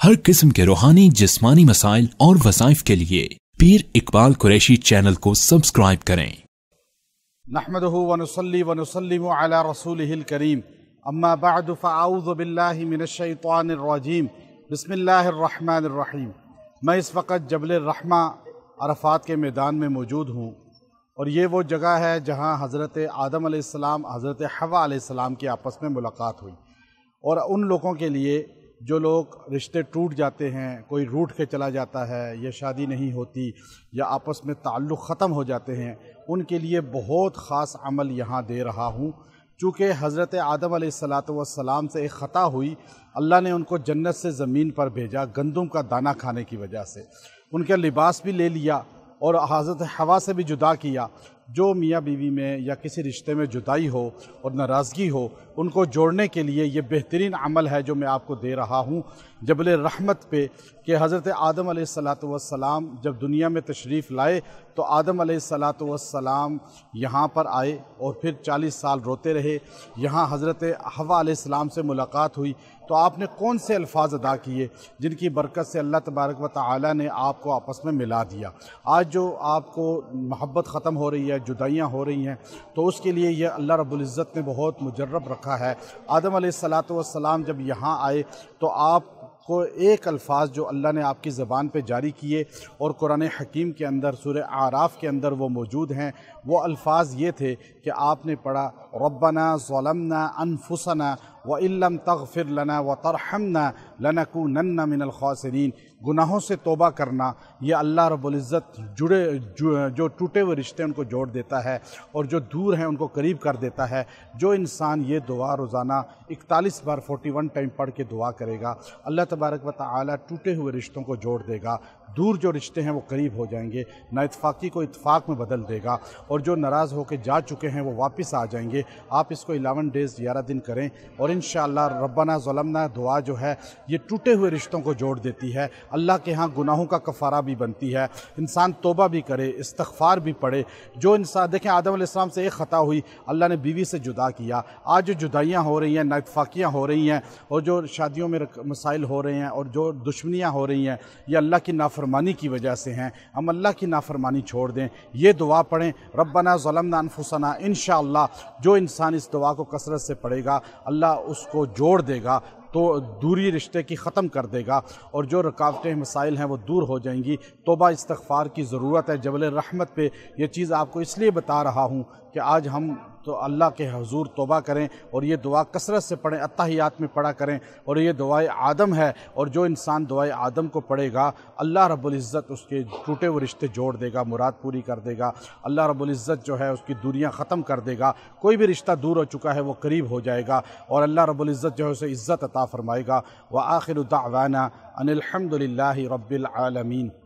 ہر قسم کے روحانی جسمانی مسائل اور وظائف کے لیے پیر اقبال قریشی چینل کو سبسکرائب کریں۔ نحمده ونصلي ونسلم على رسوله الكريم اما بعد فاعوذ باللہ من الشیطان الرجیم بسم اللہ الرحمن الرحیم۔ میں اس وقت جبل الرحمہ عرفات کے میدان میں موجود ہوں، اور یہ وہ جگہ ہے جہاں حضرت آدم علیہ السلام حضرت حوا علیہ السلام کی آپس میں ملاقات ہوئی، اور ان لوگوں کے لیے جو لوگ رشتے ٹوٹ جاتے ہیں، کوئی روٹ کے چلا جاتا ہے یا شادی نہیں ہوتی یا آپس میں تعلق ختم ہو جاتے ہیں، ان کے لیے بہت خاص عمل یہاں دے رہا ہوں۔ چونکہ حضرت آدم علیہ السلام سے ایک خطا ہوئی، اللہ نے ان کو جنت سے زمین پر بھیجا گندم کا دانہ کھانے کی وجہ سے، ان کا لباس بھی لے لیا اور حضرت حوا سے بھی جدا کیا۔ جو میاں بیوی میں یا کسی رشتے میں جدائی ہو اور ناراضگی ہو، ان کو جوڑنے کے لیے یہ بہترین عمل ہے جو میں آپ کو دے رہا ہوں جبل رحمت پہ، کہ حضرت آدم علیہ السلام جب دنیا میں تشریف لائے تو آدم علیہ السلام یہاں پر آئے اور پھر 40 سال روتے رہے۔ یہاں حضرت حوا علیہ السلام سے ملاقات ہوئی تو آپ نے کون سے الفاظ ادا کیے جن کی برکت سے اللہ تبارک و تعالی نے آپ کو آپس میں ملا دیا۔ آج جو آپ کو محبت ختم ہو رہی ہے، جدائیاں ہو رہی ہیں، تو اس کے لیے یہ اللہ رب العزت نے بہت مجرب رکھا ہے۔ آدم علیہ السلام جب یہاں آئے تو آپ کو ایک الفاظ جو اللہ نے آپ کی زبان پہ جاری کیے اور قرآن حکیم کے اندر سورہ اعراف کے اندر وہ موجود ہیں، وہ الفاظ یہ تھے کہ آپ نے پڑھا ربنا ظلمنا انفسنا وَإِن لَّمْ تَغْفِرْ لَنَا وَتَرْحَمْنَا لَنَكُونَنَّ مِنَ الْخَاسِرِينَ۔ گناہوں سے توبہ کرنا، یہ اللہ رب العزت جو ٹوٹے ہوئے رشتے ان کو جوڑ دیتا ہے اور جو دور ہیں ان کو قریب کر دیتا ہے۔ جو انسان یہ دعا روزانہ 41 بار 41 ٹائم پڑھ کے دعا کرے گا، اللہ تبارک و تعالی ٹوٹے ہوئے رشتوں کو جوڑ دے گا، دور جو رشتے ہیں وہ قریب ہو جائیں گے، نا اتفاقی کو اتفاق میں بدل دے گا، اور جو ناراض ہو کے جا چکے ہیں وہ واپس آ جائیں گے۔ آپ اس کو 11 ڈیز 11 دن کریں، اور انشاءاللہ ربنا ظلمنا دعا جو ہے یہ ٹوٹے ہوئے رشتوں کو جوڑ دیتی ہے، اللہ کے ہاں گناہوں کا کفارہ بھی بنتی ہے۔ انسان توبہ بھی کرے، استغفار بھی پڑھے۔ جو انسان دیکھیں، آدم علیہ السلام سے ایک خطا ہوئی، اللہ نے بیوی سے جدا کیا۔ آج جو جدائیاں ہو رہی ہیں، نا اتفاقیاں ہو رہی ہیں، اور جو شادیوں میں مسائل ہو رہے ہیں اور جو دشمنیاں ہو رہی ہیں، یہ اللہ کی نافرمانی کی وجہ سے ہیں۔ ہم اللہ کی نافرمانی چھوڑ دیں، یہ دعا پڑھیں ربنا ظلمنا انفسنا۔ انشاءاللہ جو انسان اس دعا کو کثرت سے پڑھے گا، اللہ اس کو جوڑ دے گا، تو دوری رشتے کی ختم کر دے گا، اور جو رکاوٹیں مسائل ہیں وہ دور ہو جائیں گی۔ توبہ استغفار کی ضرورت ہے۔ جبل رحمت پہ یہ چیز آپ کو اس لیے بتا رہا ہوں کہ آج ہم تو اللہ کے حضور توبہ کریں اور یہ دعا کثرت سے پڑھیں، اتحیات میں پڑھا کریں، اور یہ دعائے آدم ہے، اور جو انسان دعائے آدم کو پڑھے گا، اللہ رب العزت اس کے ٹوٹے ہوئے رشتے جوڑ دے گا، مراد پوری کر دے گا۔ اللہ رب العزت جو ہے اس کی دوریاں ختم کر دے گا، کوئی بھی رشتہ دور ہو چکا ہے وہ قریب ہو جائے گا، اور اللہ رب العزت جو ہے اسے عزت عطا فرمائے گا۔ وآخر دعوانا ان الحمد للہ رب العالمین۔